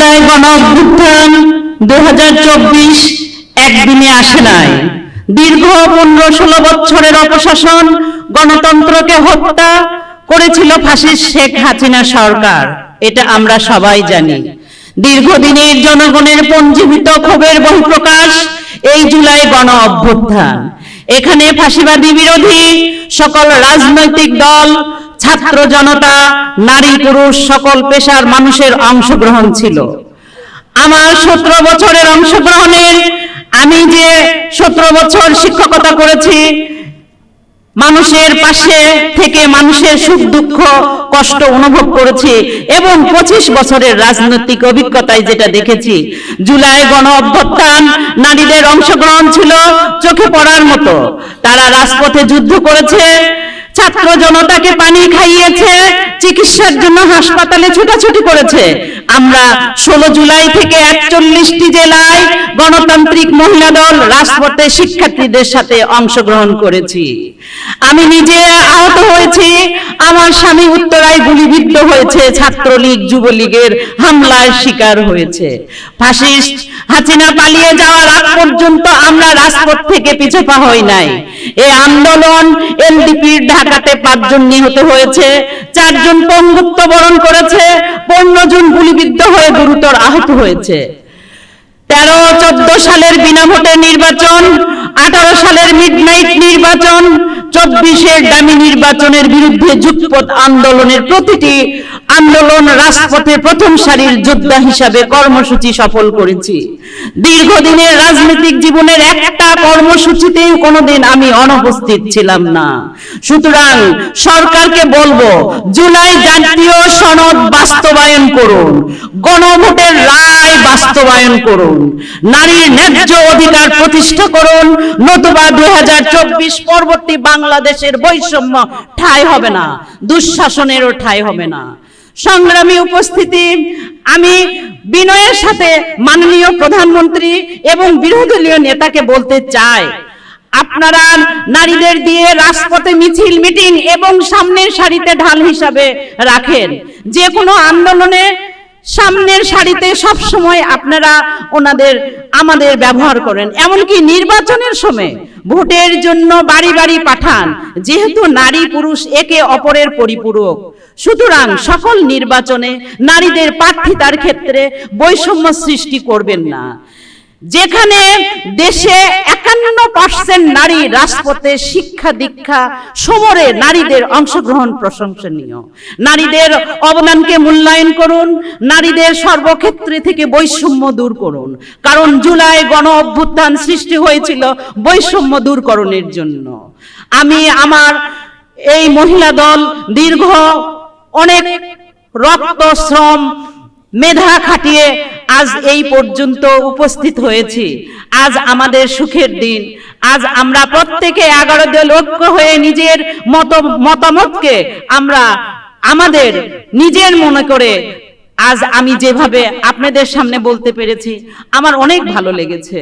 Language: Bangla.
জুলাই গণ অভ্যুত্থান 2024 একদিনে আসে নাই। দীর্ঘ 15-16 বছরের অপশাসন, গণতন্ত্রকে হত্যা করেছিল ফাঁসির শেখ হাসিনা সরকার, এটা আমরা সবাই জানি। দীর্ঘদিনের জনগণের পঞ্জীভূত ক্ষোভের বহিঃপ্রকাশ এই জুলাই গণ অভ্যুত্থান। এখানে ফাঁসিবাদী বিরোধী সকল রাজনৈতিক দল, ছাত্র জনতা, নারী পুরুষ সকল পেশার মানুষের অংশগ্রহণ ছিল। আমার 17 বছরের অংশগ্রহণের, আমি যে 17 বছর শিক্ষকতা করেছি, মানুষের পাশে থেকে মানুষের সুখ দুঃখ কষ্ট অনুভব করেছি এবং 25 বছরের রাজনৈতিক অভিজ্ঞতায় যেটা দেখেছি, জুলাই গণ অভ্যুত্থান নারীদের অংশগ্রহণ ছিল চোখে পড়ার মতো। তারা রাজপথে যুদ্ধ করেছে, ছাত্র জনতাকে পানি খাইয়েছে, চিকিৎসার জন্য হাসপাতালে ছুটাছুটি করেছে। আমরা 16 জুলাই থেকে 41টি জেলায় গণতান্ত্রিক মহিলা দল রাজপথে শিক্ষার্থীদের সাথে অংশগ্রহণ করেছি। আমি নিজে আহত হয়েছি, আমার স্বামী উত্তরায় গুলিবিদ্ধ হয়েছে, ছাত্রলীগ যুবলীগের হামলার শিকার হয়েছে। ফাঁসিস্ট হাসিনা পালিয়ে যাওয়ার আগ পর্যন্ত আমরা রাজপথ থেকে পিছু পা হই নাই। এই আন্দোলন এলডিপির ঢাকাতে 5 জন নিহত হয়েছে, 4 জন পঙ্গুত্ব বরণ করেছে, 15 জন গুলিবিদ্ধ হয়ে গুরুতর আহত হয়েছে। 13-14 সালের বিনা ভোটের নির্বাচন, 18 সালের মিডনাইট নির্বাচন, 24-এর ডামি নির্বাচনের বিরুদ্ধে যুগপৎ আন্দোলনের প্রতিটি আন্দোলন রাজপথে প্রথম সারির যোদ্ধা হিসাবে কর্মসূচি সফল করেছি। দীর্ঘদিনের রাজনৈতিক জীবনের একটা কর্মসূচিতেই কোনোদিন আমি অনুপস্থিত ছিলাম না। সুতরাং সরকারকে বলবো, জুলাই জাতীয় সনদ বাস্তবায়ন করুন, গণভোটের রায় বাস্তবায়ন করুন, নারীর ন্যায্য অধিকার প্রতিষ্ঠা করুন, নতুবা 2024 পরবর্তী বাংলাদেশের বৈষম্য ঠাঁই হবে না, দুঃশাসনেরও ঠাঁই হবে না। সংগ্রামী উপস্থিতি, আমি বিনয়ের সাথে মাননীয় প্রধানমন্ত্রী এবং বিরোধী দলীয় নেতাকে বলতে চাই, আপনারা নারীদের দিয়ে রাজপথে মিছিল মিটিং এবং সামনের সারিতে ঢাল হিসাবে রাখেন। যে কোনো আন্দোলনে সামনের সারিতে সব সময় আপনারা আমাদের ব্যবহার করেন, এমনকি নির্বাচনের সময় ভোটের জন্য বাড়ি বাড়ি পাঠান, যেহেতু নারী পুরুষ একে অপরের পরিপূরক। সুতরাং সকল নির্বাচনে নারীদের প্রার্থিতার ক্ষেত্রে বৈষম্য সৃষ্টি করবেন না। যেখানে দেশে 51% নারী রাজপথে শিক্ষা দীক্ষা সমরে নারীদের অংশগ্রহণ প্রশংসনীয়। নারীদের অবদানকে মূল্যায়ন করুন, নারীদের সর্বক্ষেত্রে থেকে বৈষম্য দূর করুন, কারণ জুলাই গণ অভ্যুত্থান সৃষ্টি হয়েছিল বৈষম্য দূরকরণের জন্য। আমি আমার এই মহিলা দল দীর্ঘ অনেক রক্ত শ্রম মেধা খাটিয়ে আজ এই পর্যন্ত উপস্থিত হয়েছি। আজ আমাদের সুখের দিন। আজ আমরা প্রত্যেকে 11 দল ঐক্য হয়ে নিজের মতামতকে আমরা আমাদের নিজের মনে করে আজ আমি যেভাবে আপনাদের সামনে বলতে পেরেছি, আমার অনেক ভালো লেগেছে।